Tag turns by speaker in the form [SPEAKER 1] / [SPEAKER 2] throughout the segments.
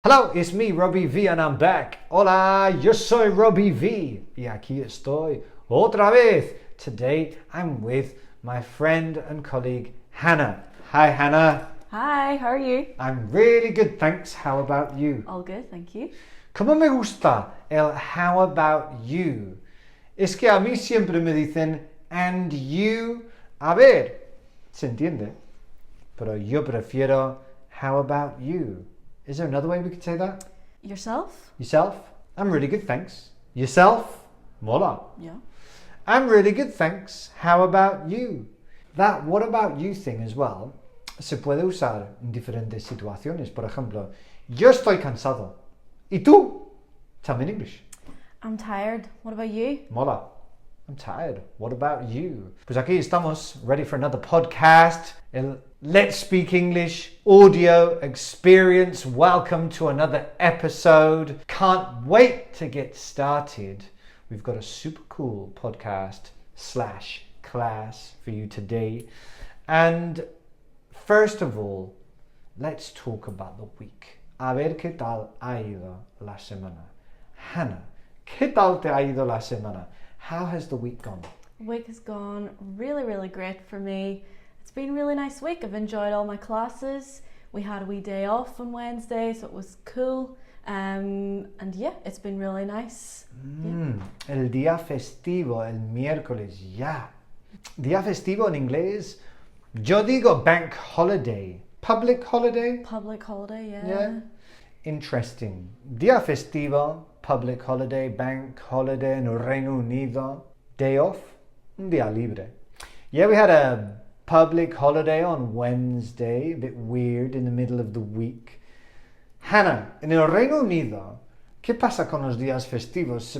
[SPEAKER 1] Hello, it's me, Robbie V, and I'm back. Hola, yo soy Robbie V, y aquí estoy otra vez. Today, I'm with my friend and colleague, Hannah. Hi, Hannah.
[SPEAKER 2] Hi, how are you?
[SPEAKER 1] I'm really good, thanks. How about you?
[SPEAKER 2] All good, thank you.
[SPEAKER 1] ¿Cómo me gusta el how about you? Es que a mí siempre me dicen and you. A ver, se entiende, pero yo prefiero how about you. Is there another way we could say that?
[SPEAKER 2] Yourself?
[SPEAKER 1] Yourself? I'm really good, thanks. Yourself? Mola.
[SPEAKER 2] Yeah.
[SPEAKER 1] I'm really good, thanks. How about you? That what about you thing as well se puede usar en diferentes situaciones. Por ejemplo, yo estoy cansado. ¿Y tú? Tell me in English.
[SPEAKER 2] I'm tired. What about you?
[SPEAKER 1] Mola. I'm tired. What about you? Pues aquí estamos, ready for another podcast. El Let's Speak English audio experience. Welcome to another episode. Can't wait to get started. We've got a super cool podcast / class for you today. And first of all, let's talk about the week. A ver qué tal ha ido la semana. Hannah, ¿qué tal te ha ido la semana? How has the week gone?
[SPEAKER 2] The week has gone really great for me. It's been a really nice week. I've enjoyed all my classes. We had a wee day off on Wednesday, so it was cool. And yeah, it's been really nice.
[SPEAKER 1] El día festivo, el miércoles, ya. Día festivo en inglés, yo digo bank holiday. Public holiday?
[SPEAKER 2] Public holiday, yeah.
[SPEAKER 1] Yeah. Interesting. Día festivo, public holiday, bank holiday en el Reino Unido. Day off, un día libre. Yeah, we had a public holiday on Wednesday, a bit weird in the middle of the week. Hannah, en el Reino Unido, ¿qué pasa con los días festivos?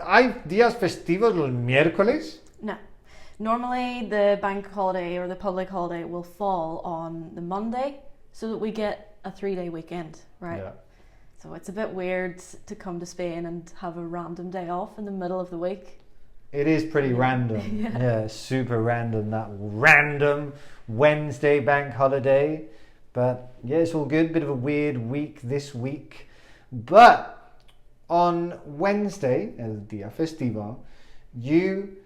[SPEAKER 1] ¿Hay días festivos los miércoles?
[SPEAKER 2] No. Normally the bank holiday or the public holiday will fall on the Monday so that we get a 3-day weekend, right?
[SPEAKER 1] Yeah.
[SPEAKER 2] So it's a bit weird to come to Spain and have a random day off in the middle of the week.
[SPEAKER 1] It is pretty random. Yeah, super random. That random Wednesday bank holiday. But yeah, it's all good. Bit of a weird week this week. But on Wednesday, el día festivo, you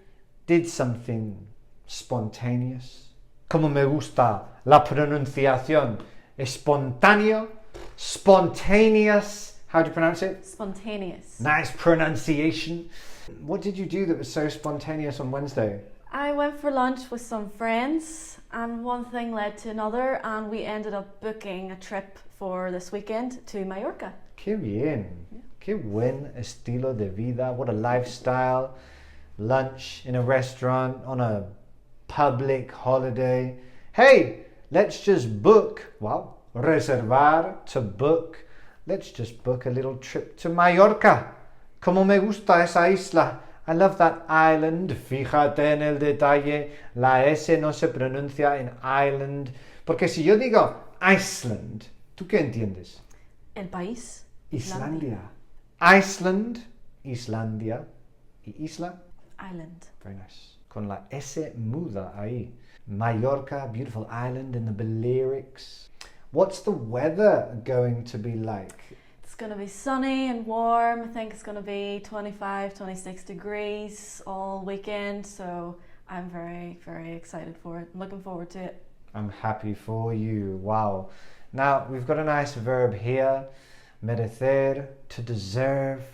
[SPEAKER 1] did something spontaneous. Como me gusta la pronunciación. Espontáneo, spontaneous. How do you pronounce it?
[SPEAKER 2] Spontaneous.
[SPEAKER 1] Nice pronunciation. What did you do that was so spontaneous on Wednesday?
[SPEAKER 2] I went for lunch with some friends and one thing led to another and we ended up booking a trip for this weekend to Mallorca.
[SPEAKER 1] Qué bien. Yeah. Qué buen estilo de vida. What a lifestyle. Lunch in a restaurant on a public holiday. Hey, let's just book. Wow. Reservar, to book. Let's just book a little trip to Mallorca. Como me gusta esa isla. I love that island. Fíjate en el detalle. La S no se pronuncia en island. Porque si yo digo Iceland, ¿tú qué entiendes?
[SPEAKER 2] El país.
[SPEAKER 1] Islandia. Iceland, Islandia. ¿Y isla?
[SPEAKER 2] Island.
[SPEAKER 1] Very nice. Con la S muda ahí. Mallorca, beautiful island in the Balearics. What's the weather going to be like?
[SPEAKER 2] It's going to be sunny and warm. I think it's going to be 25, 26 degrees all weekend. So I'm very excited for it. I'm looking forward to it.
[SPEAKER 1] I'm happy for you. Wow. Now, we've got a nice verb here. Merecer, to deserve.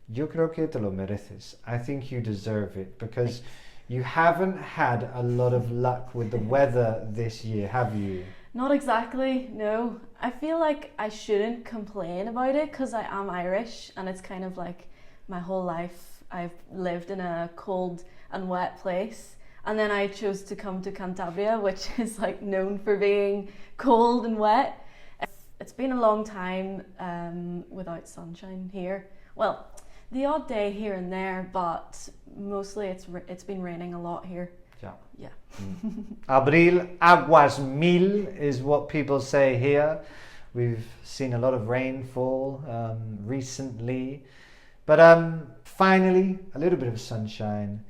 [SPEAKER 1] Yo creo que te lo mereces. I think you deserve it because you haven't had a lot of luck with the weather this year, have you?
[SPEAKER 2] Not exactly, no. I feel like I shouldn't complain about it because I am Irish and it's kind of like my whole life I've lived in a cold and wet place and then I chose to come to Cantabria, which is like known for being cold and wet. It's been a long time without sunshine here. Well, the odd day here and there, but mostly it's been raining a lot here. Yeah.
[SPEAKER 1] Abril aguas mil is what people say here. We've seen a lot of rainfall recently. But finally, a little bit of sunshine.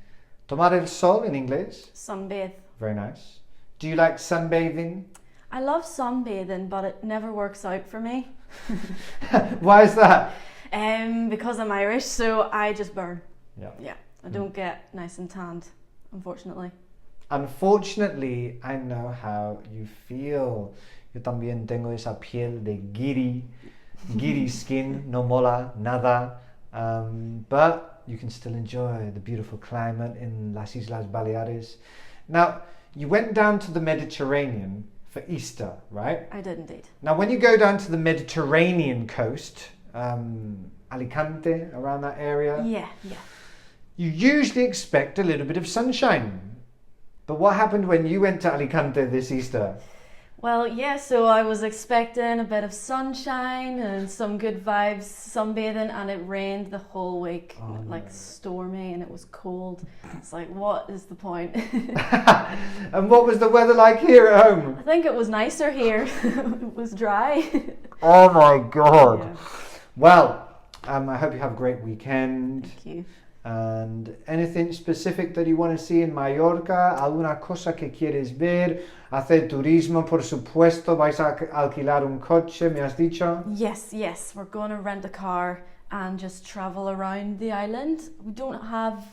[SPEAKER 1] Tomar el sol in inglés.
[SPEAKER 2] Sunbathe.
[SPEAKER 1] Very nice. Do you like sunbathing?
[SPEAKER 2] I love sunbathing, but it never works out for me.
[SPEAKER 1] Why is that?
[SPEAKER 2] Because I'm Irish, so I just burn.
[SPEAKER 1] Yeah.
[SPEAKER 2] I don't get nice and tanned, unfortunately.
[SPEAKER 1] Unfortunately, I know how you feel. Yo también tengo esa piel de giri skin, no mola nada. But you can still enjoy the beautiful climate in las Islas Baleares. Now, you went down to the Mediterranean for Easter, right?
[SPEAKER 2] I did indeed.
[SPEAKER 1] Now, when you go down to the Mediterranean coast, Alicante, around that area,
[SPEAKER 2] Yeah.
[SPEAKER 1] you usually expect a little bit of sunshine. But what happened when you went to Alicante this Easter?
[SPEAKER 2] Well, yeah, so I was expecting a bit of sunshine and some good vibes, sunbathing, and it rained the whole week, stormy, and it was cold. It's like, what is the point?
[SPEAKER 1] And what was the weather like here at home?
[SPEAKER 2] I think it was nicer here. It was dry.
[SPEAKER 1] Oh my God.
[SPEAKER 2] Yeah.
[SPEAKER 1] Well, I hope you have a great weekend.
[SPEAKER 2] Thank you.
[SPEAKER 1] And anything specific that you want to see in Mallorca, alguna cosa que quieres ver, hacer turismo, por supuesto, vais a alquilar un coche, me has dicho?
[SPEAKER 2] Yes, we're going to rent a car and just travel around the island.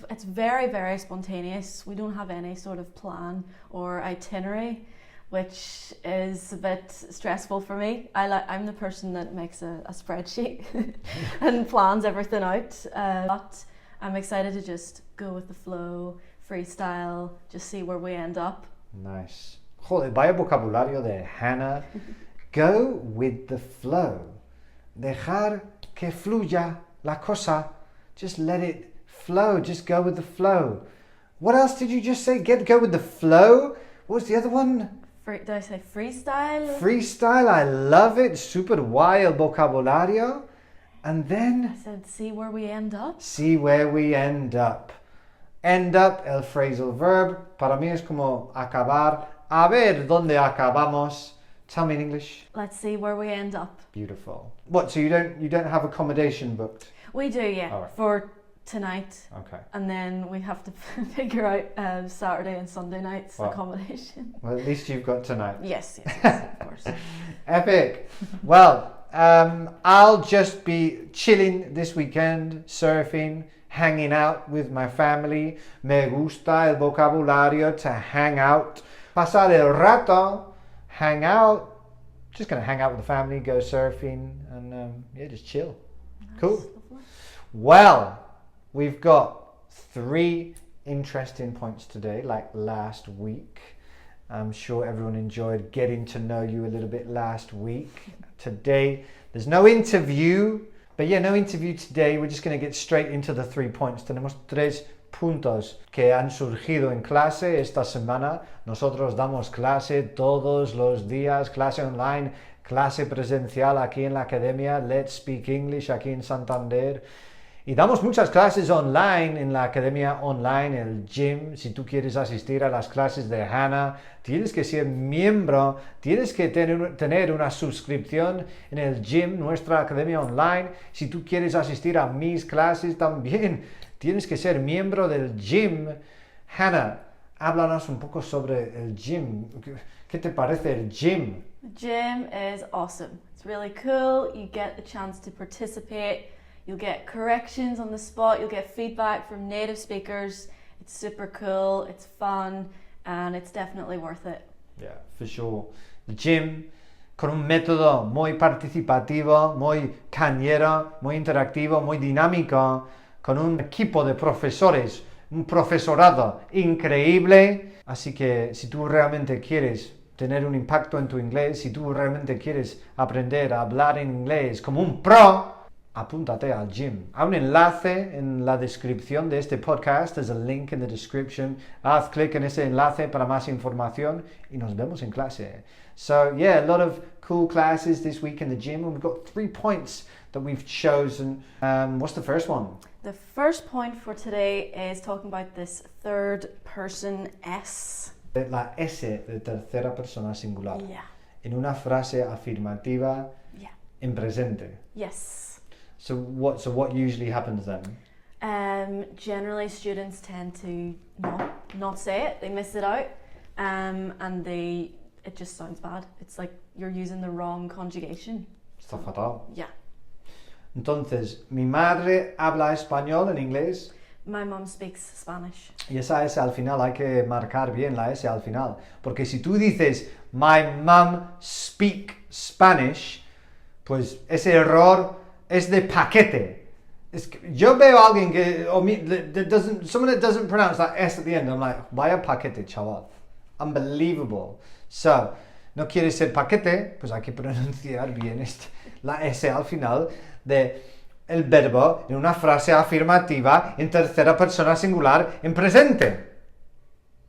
[SPEAKER 2] It's very, very spontaneous. We don't have any sort of plan or itinerary, which is a bit stressful for me. I'm the person that makes a spreadsheet and plans everything out. But I'm excited to just go with the flow, freestyle, just see where we end up.
[SPEAKER 1] Nice. Joder, vaya vocabulario de Hannah. Go with the flow. Dejar que fluya la cosa. Just let it flow. Just go with the flow. What else did you just say? Go with the flow? What was the other one?
[SPEAKER 2] Did I say freestyle?
[SPEAKER 1] Freestyle, I love it. Super guay el vocabulario. And then
[SPEAKER 2] I said, see where we end up.
[SPEAKER 1] See where we end up. End up, el phrasal verb. Para mí es como acabar. A ver dónde acabamos. Tell me in English.
[SPEAKER 2] Let's see where we end up.
[SPEAKER 1] Beautiful. What? So you don't have accommodation booked?
[SPEAKER 2] We do, yeah.
[SPEAKER 1] All right.
[SPEAKER 2] For tonight.
[SPEAKER 1] Okay.
[SPEAKER 2] And then we have to figure out Saturday and Sunday nights
[SPEAKER 1] Well,
[SPEAKER 2] accommodation.
[SPEAKER 1] Well, at least you've got tonight.
[SPEAKER 2] Yes, of course.
[SPEAKER 1] Epic. Well, I'll just be chilling this weekend, surfing, hanging out with my family. Me gusta el vocabulario to hang out. Pasar el rato, hang out. Just going to hang out with the family, go surfing, and just chill.
[SPEAKER 2] Nice.
[SPEAKER 1] Cool.
[SPEAKER 2] Lovely.
[SPEAKER 1] Well, we've got 3 interesting points today, like last week. I'm sure everyone enjoyed getting to know you a little bit last week. Today, there's no interview, but no interview today. We're just going to get straight into the 3 points. Tenemos 3 puntos que han surgido en clase esta semana. Nosotros damos clase todos los días, clase online, clase presencial aquí en la academia Let's Speak English aquí en Santander. Y damos muchas clases online en la academia online, el gym. Si tú quieres asistir a las clases de Hannah, tienes que ser miembro, tienes que tener una suscripción en el gym, nuestra academia online. Si tú quieres asistir a mis clases también, tienes que ser miembro del gym. Hannah, háblanos un poco sobre el gym. ¿Qué te parece el gym?
[SPEAKER 2] The gym is awesome. It's really cool. You get the chance to participate. You'll get corrections on the spot. You'll get feedback from native speakers. It's super cool. It's fun. And it's definitely worth it.
[SPEAKER 1] Yeah, for sure. The gym, con un método muy participativo, muy cañero, muy interactivo, muy dinámico, con un equipo de profesores, un profesorado increíble. Así que si tú realmente quieres tener un impacto en tu inglés, si tú realmente quieres aprender a hablar en inglés como un pro, apúntate al gym. Hay un enlace en la descripción de este podcast. There's a link in the description. Haz clic en ese enlace para más información y nos vemos en clase. So yeah, a lot of cool classes this week in the gym, and we've got 3 points that we've chosen. What's the first one?
[SPEAKER 2] The first point for today is talking about this third person S.
[SPEAKER 1] La S de tercera persona singular.
[SPEAKER 2] Yeah.
[SPEAKER 1] En una frase afirmativa en presente.
[SPEAKER 2] Yes.
[SPEAKER 1] So what usually happens then?
[SPEAKER 2] Generally, students tend to not say it. They miss it out, and they it just sounds bad. It's like you're using the wrong conjugation.
[SPEAKER 1] Está fatal.
[SPEAKER 2] Yeah.
[SPEAKER 1] Entonces, mi madre habla español en inglés.
[SPEAKER 2] My mom speaks Spanish.
[SPEAKER 1] Y esa S al final hay que marcar bien la S al final. Porque si tú dices, my mom speak Spanish, pues ese error es de paquete. Es que yo veo a alguien que, someone that doesn't pronounce that S at the end, I'm like, vaya paquete, chaval. Unbelievable. So, no quiere ser paquete, pues hay que pronunciar bien la S al final de el verbo en una frase afirmativa en tercera persona singular en presente.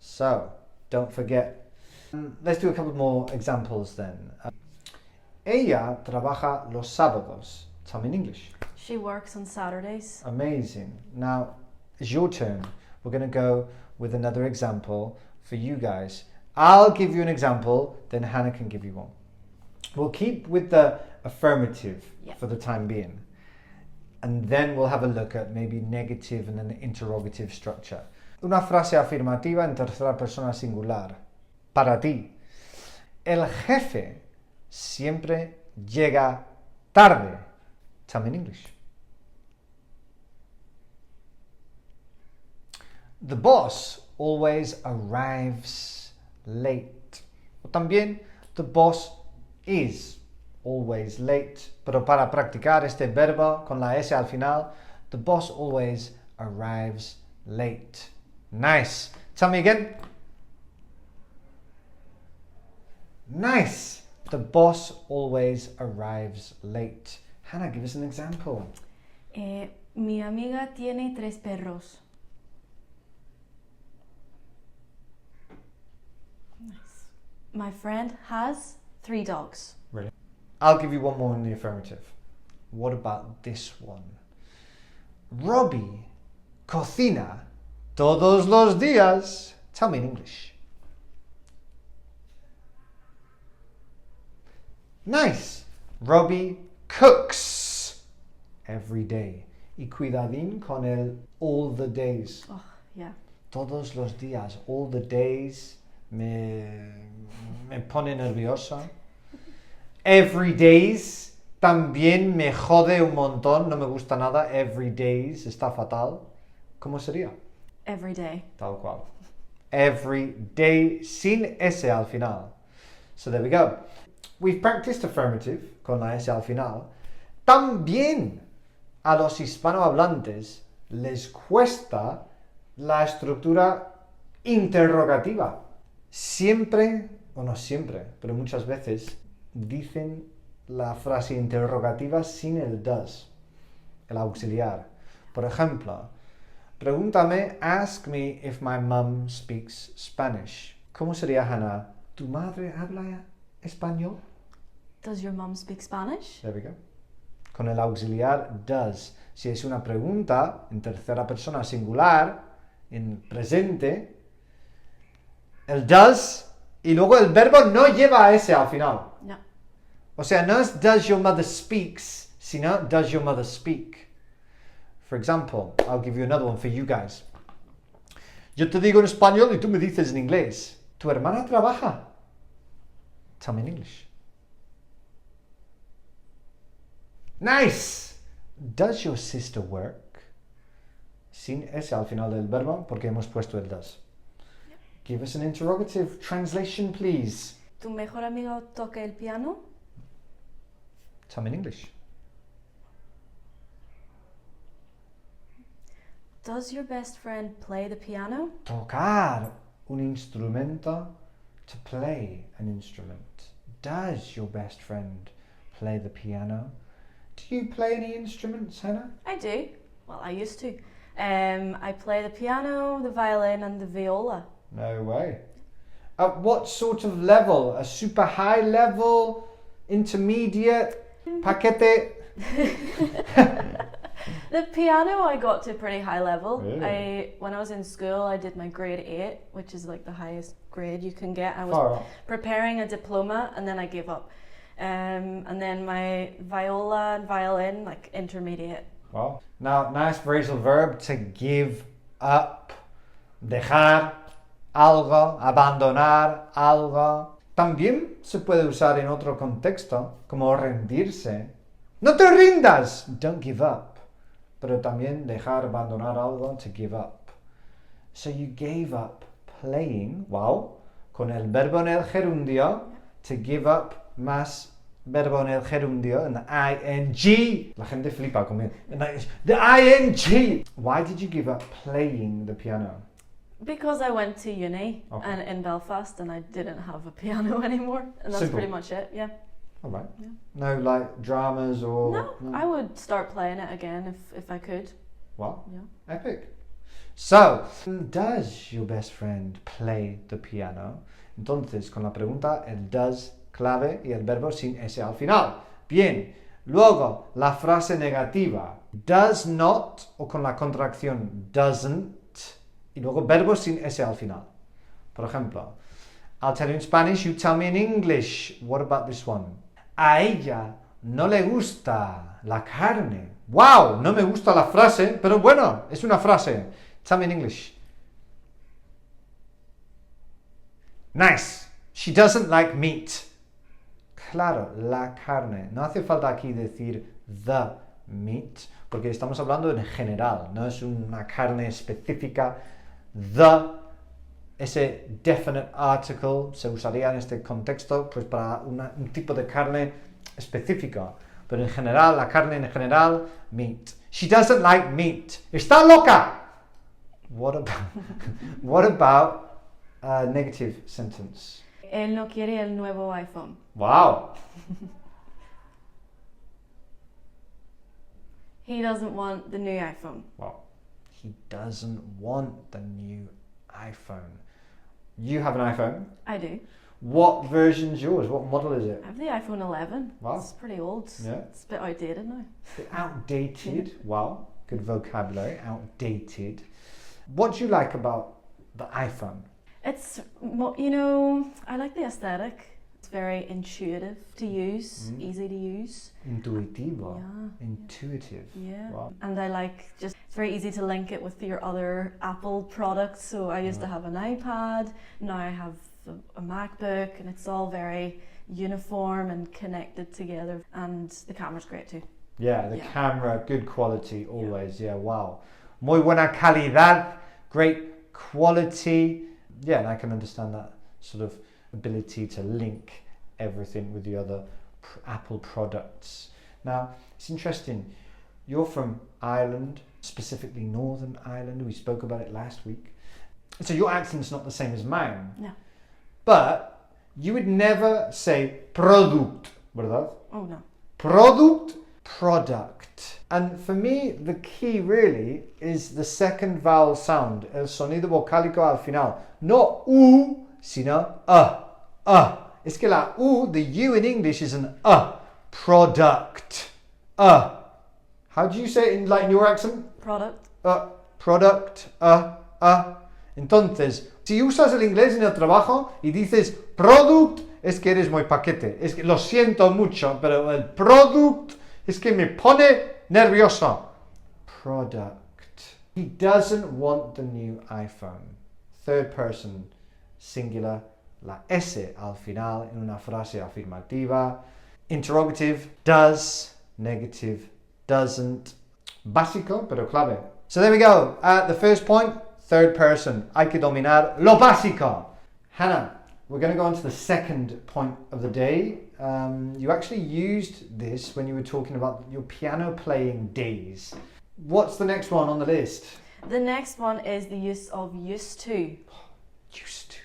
[SPEAKER 1] So, don't forget. Let's do a couple more examples then. Ella trabaja los sábados. Tell me in English.
[SPEAKER 2] She works on Saturdays.
[SPEAKER 1] Amazing. Now, it's your turn. We're going to go with another example for you guys. I'll give you an example, then Hannah can give you one. We'll keep with the affirmative for the time being. And then we'll have a look at maybe negative and then interrogative structure. Una frase afirmativa en tercera persona singular. Para ti. El jefe siempre llega tarde. Tell me in English. The boss always arrives late. O también, the boss is always late. Pero para practicar este verbo con la S al final, the boss always arrives late. Nice. Tell me again. Nice. The boss always arrives late. Hannah, give us an example.
[SPEAKER 2] Mi amiga tiene 3 perros. Nice. My friend has 3 dogs.
[SPEAKER 1] Really? I'll give you one more in the affirmative. What about this one? Robbie cocina todos los días. Tell me in English. Nice. Robbie cooks every day. Y cuidadín con el all the days.
[SPEAKER 2] Oh, yeah.
[SPEAKER 1] Todos los días, all the days, me pone nerviosa. Every days también me jode un montón, no me gusta nada. Every days está fatal. ¿Cómo sería?
[SPEAKER 2] Every day.
[SPEAKER 1] Tal cual. Every day sin S al final. So there we go. We've practiced affirmative con la S al final. También a los hispanohablantes les cuesta la estructura interrogativa. Siempre, o no siempre, pero muchas veces dicen la frase interrogativa sin el does, el auxiliar. Por ejemplo, pregúntame, ask me if my mom speaks Spanish. ¿Cómo sería, Hannah? ¿Tu madre habla español?
[SPEAKER 2] Does your mom speak Spanish?
[SPEAKER 1] There we go. Con el auxiliar does. Si es una pregunta en tercera persona singular, en presente, el does y luego el verbo no lleva a ese al final.
[SPEAKER 2] No.
[SPEAKER 1] O sea, no es does your mother speaks, sino does your mother speak. For example, I'll give you another one for you guys. Yo te digo en español y tú me dices en inglés. ¿Tu hermana trabaja? Tell me in English. Nice! Does your sister work? Sin S al final del verbo porque hemos puesto el does.
[SPEAKER 2] Yep.
[SPEAKER 1] Give us an interrogative translation, please.
[SPEAKER 2] ¿Tu mejor amigo toca el piano?
[SPEAKER 1] Tell me in English.
[SPEAKER 2] Does your best friend play the piano?
[SPEAKER 1] Tocar un instrumento. To play an instrument. Does your best friend play the piano? Do you play any instruments, Hannah?
[SPEAKER 2] I do. Well, I used to. I play the piano, the violin and the viola.
[SPEAKER 1] No way. At what sort of level? A super high level? Intermediate? Paquete?
[SPEAKER 2] The piano I got to a pretty high level.
[SPEAKER 1] Really?
[SPEAKER 2] When I was in school, I did my grade 8, which is like the highest grade you can get. I was
[SPEAKER 1] Far up.
[SPEAKER 2] preparing a diploma and then I gave up. And then my viola and violin, like intermediate.
[SPEAKER 1] Wow. Now, nice phrasal verb to give up. Dejar algo, abandonar algo. También se puede usar en otro contexto, como rendirse. ¡No te rindas! Don't give up. Pero también dejar, abandonar algo, to give up. So you gave up playing, wow, con el verbo en el gerundio, to give up más verbo en el gerundio, en ing. La gente flipa conmigo. The ing. Why did you give up playing the piano?
[SPEAKER 2] Because I went to uni
[SPEAKER 1] Okay.
[SPEAKER 2] and in Belfast and I didn't have a piano anymore, and that's
[SPEAKER 1] Simple.
[SPEAKER 2] pretty much it. Yeah.
[SPEAKER 1] All right.
[SPEAKER 2] Yeah.
[SPEAKER 1] No like dramas or...
[SPEAKER 2] No, I would start playing it again if I could.
[SPEAKER 1] Wow.
[SPEAKER 2] Yeah.
[SPEAKER 1] Epic. So, does your best friend play the piano? Entonces, con la pregunta, el does clave y el verbo sin S al final. Bien. Luego, la frase negativa. Does not, o con la contracción doesn't, y luego verbo sin S al final. Por ejemplo, I'll tell you in Spanish, you tell me in English. What about this one? A ella no le gusta la carne. ¡Wow! No me gusta la frase, pero bueno, es una frase. Tell me in English. Nice. She doesn't like meat. Claro, la carne. No hace falta aquí decir the meat, porque estamos hablando en general, no es una carne específica. Ese definite article se usaría en este contexto pues para un tipo de carne específica. Pero en general, la carne en general, meat. She doesn't like meat. ¡Está loca! What about a negative sentence?
[SPEAKER 2] Él no quiere el nuevo iPhone.
[SPEAKER 1] Wow.
[SPEAKER 2] He doesn't want the new iPhone.
[SPEAKER 1] Wow. He doesn't want the new iPhone. You have an iPhone.
[SPEAKER 2] I do.
[SPEAKER 1] What version's yours? What model is it?
[SPEAKER 2] I have the iPhone 11.
[SPEAKER 1] Wow.
[SPEAKER 2] It's pretty old.
[SPEAKER 1] Yeah.
[SPEAKER 2] It's a bit outdated now.
[SPEAKER 1] Outdated. Wow. Good vocabulary. Outdated. What do you like about the iPhone?
[SPEAKER 2] It's, I like the aesthetic. It's very intuitive to use, easy to use.
[SPEAKER 1] Intuitivo.
[SPEAKER 2] Yeah.
[SPEAKER 1] Intuitive.
[SPEAKER 2] Yeah.
[SPEAKER 1] Wow.
[SPEAKER 2] And I like it's very easy to link it with your other Apple products. So I used to have an iPad, now I have a MacBook, and it's all very uniform and connected together. And the camera's great too.
[SPEAKER 1] Yeah, the
[SPEAKER 2] Yeah.
[SPEAKER 1] camera, good quality always. Yeah, wow. Muy buena calidad, great quality. Yeah, and I can understand that sort of ability to link everything with the other Apple products. Now, it's interesting. You're from Ireland, specifically Northern Ireland. We spoke about it last week. So your accent's not the same as mine.
[SPEAKER 2] No.
[SPEAKER 1] But you would never say product, ¿verdad?
[SPEAKER 2] Oh no.
[SPEAKER 1] Product, product. And for me, the key really is the second vowel sound, el sonido vocálico al final. No U, sino Es que la U, the U in English is an product. How do you say it in your accent?
[SPEAKER 2] Product.
[SPEAKER 1] Product, Entonces, si usas el inglés en el trabajo y dices product, es que eres muy paquete. Es que lo siento mucho, pero el product es que me pone nervioso. Product. He doesn't want the new iPhone. Third person, singular, la S al final en una frase afirmativa. Interrogative, does, negative, doesn't. Básico, pero clave. So there we go. The first point, third person. Hay que dominar lo básico. Hannah, we're going to go on to the second point of the day. You actually used this when you were talking about your piano playing days. What's the next one on the list?
[SPEAKER 2] The next one is the use of used to.
[SPEAKER 1] Used to.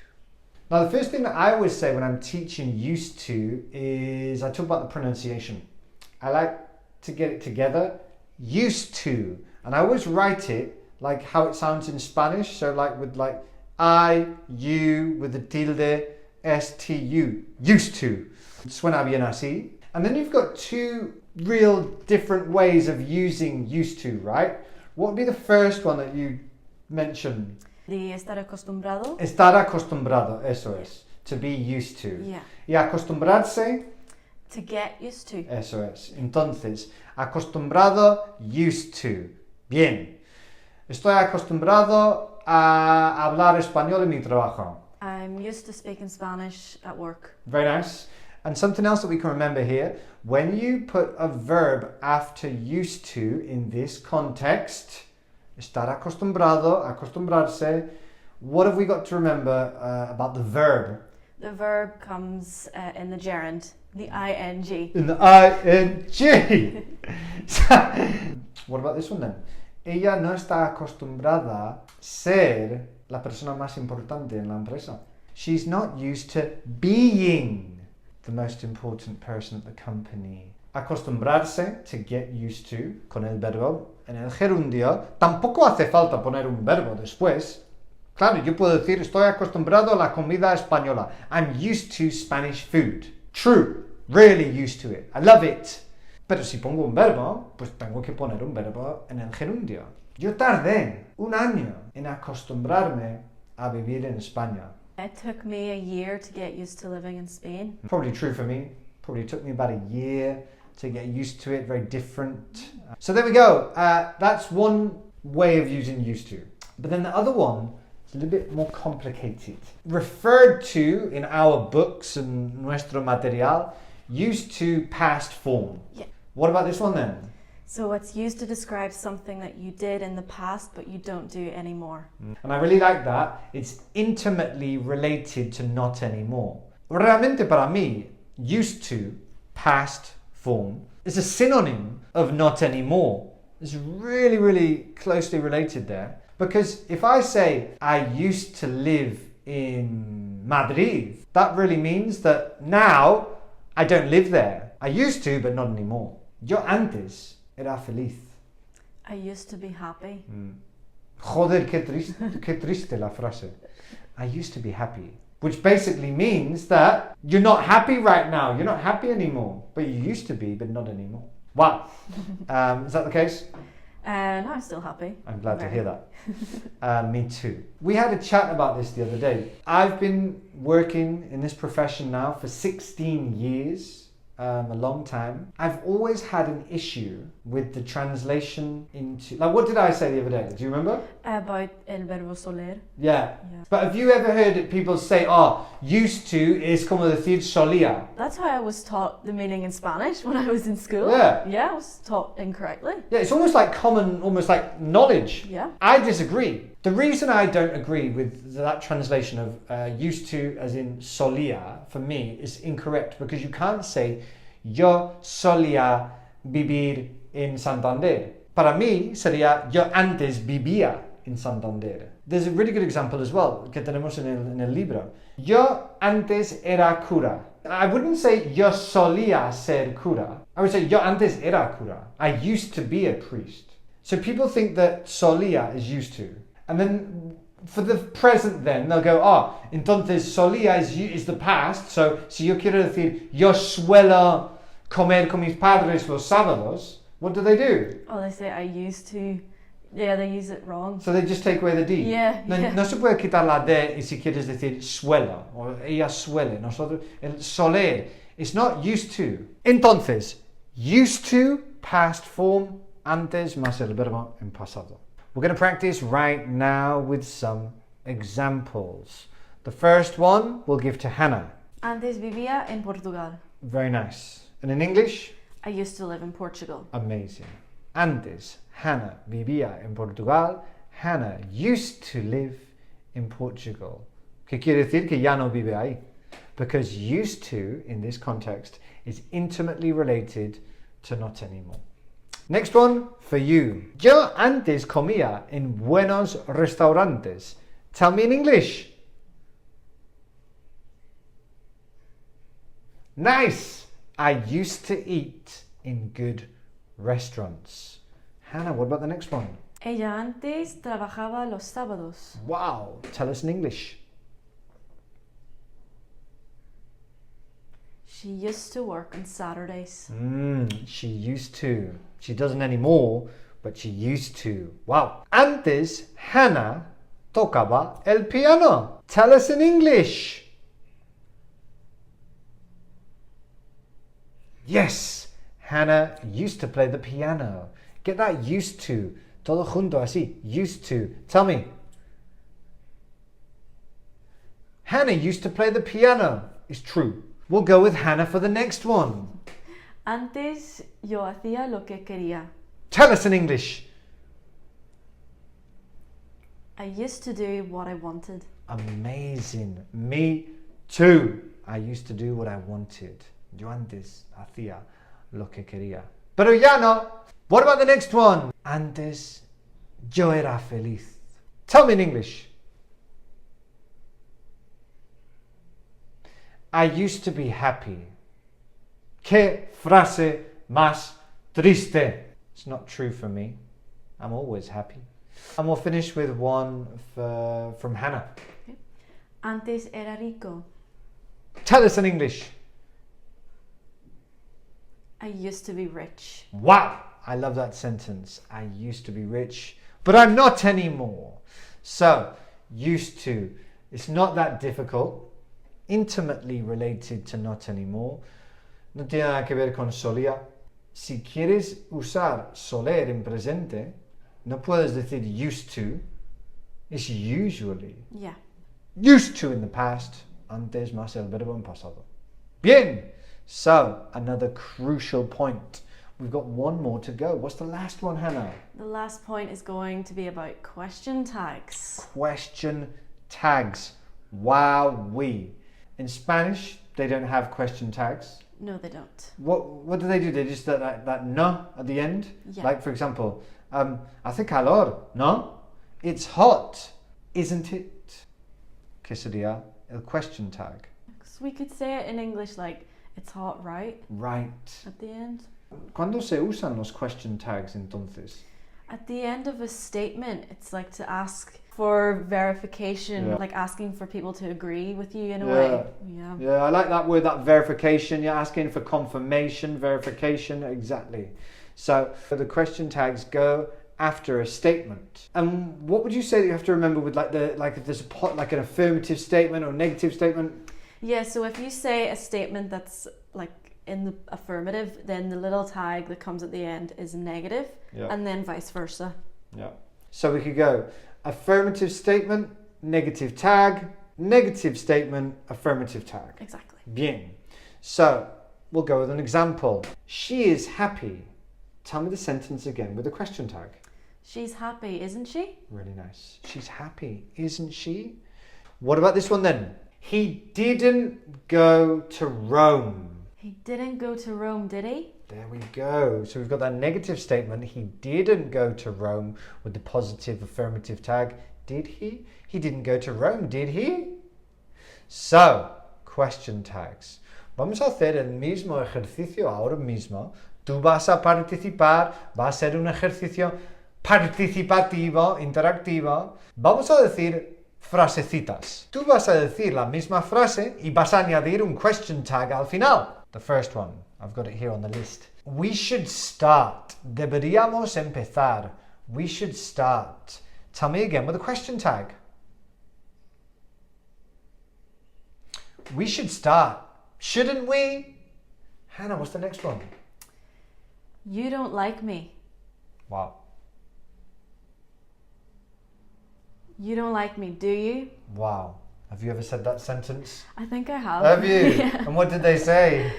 [SPEAKER 1] Now, the first thing that I always say when I'm teaching used to is I talk about the pronunciation. I like to get it together. Used to. And I always write it like how it sounds in Spanish. So like with like I, you, with the tilde, S-T-U. Used to. Suena bien así. And then you've got two real different ways of using used to, right? What would be the first one that you mentioned?
[SPEAKER 2] De estar acostumbrado.
[SPEAKER 1] Estar acostumbrado, eso es. To be used to.
[SPEAKER 2] Yeah.
[SPEAKER 1] Y acostumbrarse,
[SPEAKER 2] To get used to.
[SPEAKER 1] eso es. Entonces, acostumbrado, used to. Bien. Estoy acostumbrado a hablar español en mi trabajo.
[SPEAKER 2] I I'm used to speaking Spanish at work.
[SPEAKER 1] Very nice. And something else that we can remember here, when you put a verb after used to in this context, estar acostumbrado, acostumbrarse, what have we got to remember about the verb?
[SPEAKER 2] The verb comes in the gerund, the ing.
[SPEAKER 1] In the ing. What about this one then? Ella no está acostumbrada a ser la persona más importante en la empresa. She's not used to being the most important person at the company. Acostumbrarse, to get used to, con el verbo. En el gerundio, tampoco hace falta poner un verbo después. Claro, yo puedo decir, estoy acostumbrado a la comida española. I'm used to Spanish food. True, really used to it. I love it. Pero si pongo un verbo, pues tengo que poner un verbo en el gerundio. Yo tardé 1 año en acostumbrarme a vivir en España.
[SPEAKER 2] It took me a year to get used to living in Spain.
[SPEAKER 1] Probably true for me. Probably took me about a year to get used to it. Very different. So there we go. That's one way of using used to. But then the other one is a little bit more complicated. Referred to in our books and nuestro material, used to past form.
[SPEAKER 2] Yeah.
[SPEAKER 1] What about this one then?
[SPEAKER 2] So it's used to describe something that you did in the past but you don't do anymore.
[SPEAKER 1] And I really like that. It's intimately related to not anymore. Realmente para mí, used to, past form, is a synonym of not anymore. It's really, really closely related there. Because if I say, I used to live in Madrid, that really means that now I don't live there. I used to, but not anymore. Yo antes era feliz.
[SPEAKER 2] I used to be happy.
[SPEAKER 1] Joder, qué triste la frase. I used to be happy. Which basically means that you're not happy right now. You're not happy anymore. But you used to be, but not anymore. Wow. Is that the case?
[SPEAKER 2] No, I'm still happy.
[SPEAKER 1] I'm glad to hear that. Me too. We had a chat about this the other day. I've been working in this profession now for 16 years. A long time. I've always had an issue with the translation into... Like, what did I say the other day? Do you remember?
[SPEAKER 2] About el verbo soler.
[SPEAKER 1] Yeah. But have you ever heard people say, used to is como decir solía?
[SPEAKER 2] That's how I was taught the meaning in Spanish when I was in school.
[SPEAKER 1] Yeah.
[SPEAKER 2] Yeah, I was taught incorrectly.
[SPEAKER 1] Yeah, it's almost like common, almost like knowledge.
[SPEAKER 2] Yeah.
[SPEAKER 1] I disagree. The reason I don't agree with that translation of used to as in solía, for me, is incorrect because you can't say yo solía vivir en Santander. Para mí sería yo antes vivía en Santander. There's a really good example as well que tenemos en el libro. Yo antes era cura. I wouldn't say yo solía ser cura. I would say yo antes era cura. I used to be a priest. So people think that solía is used to. And then for the present then, they'll go, entonces solía is the past. So si yo quiero decir yo suelo comer con mis padres los sábados, what do?
[SPEAKER 2] They say I used to. Yeah, they use it wrong.
[SPEAKER 1] So they just take away the D.
[SPEAKER 2] Yeah.
[SPEAKER 1] No se puede quitar la D y si quieres decir suelo o ella suele. Nosotros, el soler, it's not used to. Entonces, used to, past form, antes más el verbo en pasado. We're going to practice right now with some examples. The first one we'll give to Hannah.
[SPEAKER 2] Antes vivía en Portugal.
[SPEAKER 1] Very nice. And in English?
[SPEAKER 2] I used to live in Portugal.
[SPEAKER 1] Amazing. Antes, Hannah vivía en Portugal. Hannah used to live in Portugal. ¿Qué quiere decir? Que ya no vive ahí. Because used to, in this context, is intimately related to not anymore. Next one for you. Yo antes comía en buenos restaurantes. Tell me in English. Nice. I used to eat in good restaurants. Hannah, what about the next one?
[SPEAKER 2] Ella antes trabajaba los sábados.
[SPEAKER 1] Wow. Tell us in English.
[SPEAKER 2] She used to work on Saturdays.
[SPEAKER 1] She used to. She doesn't anymore, but she used to. Wow. Antes, Hannah tocaba el piano. Tell us in English. Yes, Hannah used to play the piano. Get that used to. Todo junto así. Used to. Tell me. Hannah used to play the piano. It's true. We'll go with Hannah for the next one.
[SPEAKER 2] Antes yo hacía lo que quería.
[SPEAKER 1] Tell us in English.
[SPEAKER 2] I used to do what I wanted.
[SPEAKER 1] Amazing. Me too. I used to do what I wanted. Yo antes hacía lo que quería. Pero ya no. What about the next one? Antes yo era feliz. Tell me in English. I used to be happy. Qué frase más triste. It's not true for me. I'm always happy. And we'll finish with one from Hannah.
[SPEAKER 2] Okay. Antes era rico.
[SPEAKER 1] Tell us in English.
[SPEAKER 2] I used to be rich.
[SPEAKER 1] Wow, I love that sentence. I used to be rich, but I'm not anymore. So, used to, it's not that difficult. Intimately related to not anymore. No tiene nada que ver con solía. Si quieres usar soler en presente, no puedes decir used to. It's usually.
[SPEAKER 2] Yeah.
[SPEAKER 1] Used to in the past. Antes más el verbo en pasado. Bien. So, another crucial point. We've got one more to go. What's the last one, Hannah?
[SPEAKER 2] The last point is going to be about question tags.
[SPEAKER 1] Question tags. Wowee. In Spanish, they don't have question tags.
[SPEAKER 2] No, they don't.
[SPEAKER 1] What do? They just that no at the end?
[SPEAKER 2] Yeah.
[SPEAKER 1] Like, for example, hace calor, ¿no? It's hot, isn't it? ¿Qué sería el question tag?
[SPEAKER 2] So we could say it in English like, it's hot, right?
[SPEAKER 1] Right.
[SPEAKER 2] At the end.
[SPEAKER 1] ¿Cuándo se usan los question tags entonces?
[SPEAKER 2] At the end of a statement, it's like to ask for verification,
[SPEAKER 1] Yeah.
[SPEAKER 2] like asking for people to agree with you in a
[SPEAKER 1] Yeah.
[SPEAKER 2] way. Yeah.
[SPEAKER 1] Yeah, I like that word, that verification. You're asking for confirmation, verification, exactly. So the question tags go after a statement. And what would you say that you have to remember with like if there's like an affirmative statement or negative statement?
[SPEAKER 2] Yeah, so if you say a statement that's like in the affirmative, then the little tag that comes at the end is negative,
[SPEAKER 1] Yeah.
[SPEAKER 2] and then vice versa.
[SPEAKER 1] Yeah. So we could go affirmative statement, negative tag, negative statement, affirmative tag.
[SPEAKER 2] Exactly.
[SPEAKER 1] Bien. So we'll go with an example. She is happy. Tell me the sentence again with a question tag.
[SPEAKER 2] She's happy, isn't she?
[SPEAKER 1] Really nice. She's happy, isn't she? What about this one then? He didn't go to Rome.
[SPEAKER 2] He didn't go to Rome, did he?
[SPEAKER 1] There we go. So we've got that negative statement. He didn't go to Rome with the positive affirmative tag. Did he? He didn't go to Rome, did he? So, question tags. Vamos a hacer el mismo ejercicio ahora mismo. Tú vas a participar. Va a ser un ejercicio participativo, interactivo. Vamos a decir frasecitas. Tú vas a decir la misma frase y vas a añadir un question tag al final. The first one, I've got it here on the list. We should start. Deberíamos empezar. We should start. Tell me again with a question tag. We should start. Shouldn't we? Hannah, what's the next one?
[SPEAKER 2] You don't like me.
[SPEAKER 1] Wow.
[SPEAKER 2] You don't like me, do you?
[SPEAKER 1] Wow. Have you ever said that sentence?
[SPEAKER 2] I think I have.
[SPEAKER 1] Have you?
[SPEAKER 2] Yeah.
[SPEAKER 1] And what did they say?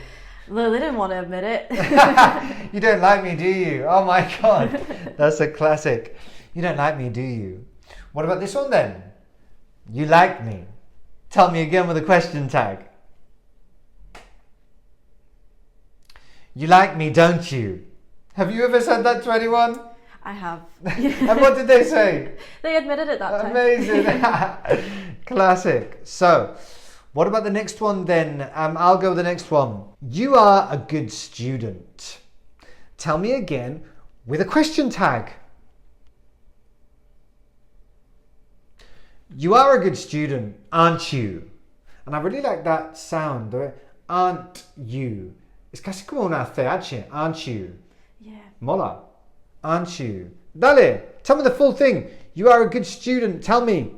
[SPEAKER 2] Well, they didn't want to admit it.
[SPEAKER 1] You don't like me, do you? Oh my God. That's a classic. You don't like me, do you? What about this one then? You like me. Tell me again with a question tag. You like me, don't you? Have you ever said that to anyone?
[SPEAKER 2] I have.
[SPEAKER 1] And what did they say?
[SPEAKER 2] They admitted it that time.
[SPEAKER 1] Amazing. Classic. So, what about the next one then? I'll go with the next one. You are a good student. Tell me again with a question tag. You are a good student, aren't you? And I really like that sound. Aren't you? Es casi como una CH, aren't you?
[SPEAKER 2] Yeah.
[SPEAKER 1] Mola. Aren't you? Dale, tell me the full thing. You are a good student. Tell me.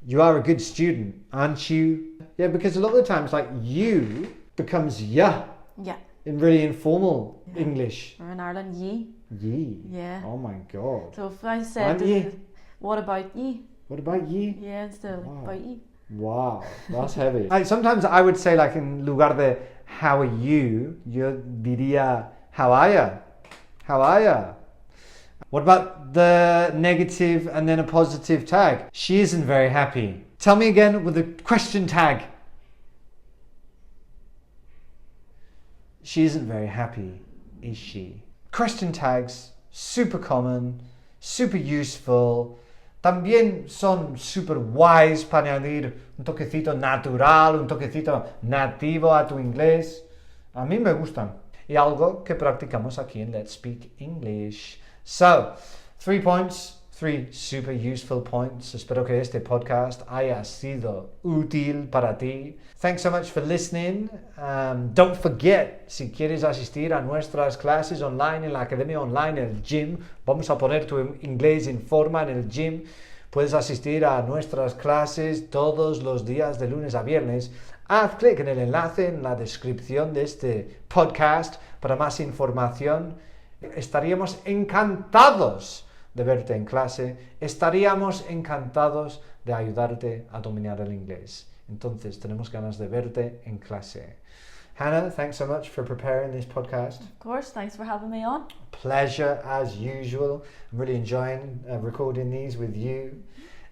[SPEAKER 1] You are a good student, aren't you? Yeah, because a lot of the times, like, you becomes ya
[SPEAKER 2] Yeah.
[SPEAKER 1] in really informal
[SPEAKER 2] Yeah.
[SPEAKER 1] English.
[SPEAKER 2] Or in Ireland, ye.
[SPEAKER 1] Ye.
[SPEAKER 2] Yeah.
[SPEAKER 1] Oh my God.
[SPEAKER 2] So if I said,
[SPEAKER 1] Aren't ye?
[SPEAKER 2] what about ye?
[SPEAKER 1] What about ye?
[SPEAKER 2] Yeah, instead of
[SPEAKER 1] Wow.
[SPEAKER 2] about you.
[SPEAKER 1] Wow, that's heavy. Sometimes I would say, like, en lugar de how are you, yo diría how are ya? How are ya? What about the negative and then a positive tag? She isn't very happy. Tell me again with a question tag. She isn't very happy, is she? Question tags, super common, super useful. También son super guays para añadir un toquecito natural, un toquecito nativo a tu inglés. A mí me gustan. Y algo que practicamos aquí en Let's Speak English. So, 3 points, 3 super useful points. Espero que este podcast haya sido útil para ti. Thanks so much for listening. Don't forget, si quieres asistir a nuestras clases online en la academia online, en el gym, vamos a poner tu inglés en forma en el gym. Puedes asistir a nuestras clases todos los días de lunes a viernes. Haz clic en el enlace en la descripción de este podcast para más información. Estaríamos encantados de verte en clase. Estaríamos encantados de ayudarte a dominar el inglés. Entonces, tenemos ganas de verte en clase. Hannah, thanks so much for preparing this podcast.
[SPEAKER 2] Of course, thanks for having me on.
[SPEAKER 1] Pleasure as usual. I'm really enjoying recording these with you.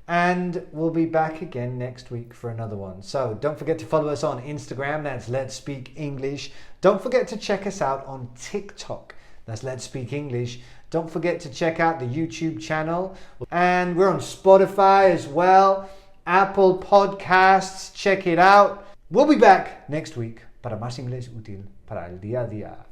[SPEAKER 1] And we'll be back again next week for another one. So don't forget to follow us on Instagram. That's Let's Speak English. Don't forget to check us out on TikTok. That's Let's Speak English. Don't forget to check out the YouTube channel. And we're on Spotify as well. Apple Podcasts. Check it out. We'll be back next week para más inglés útil para el día a día.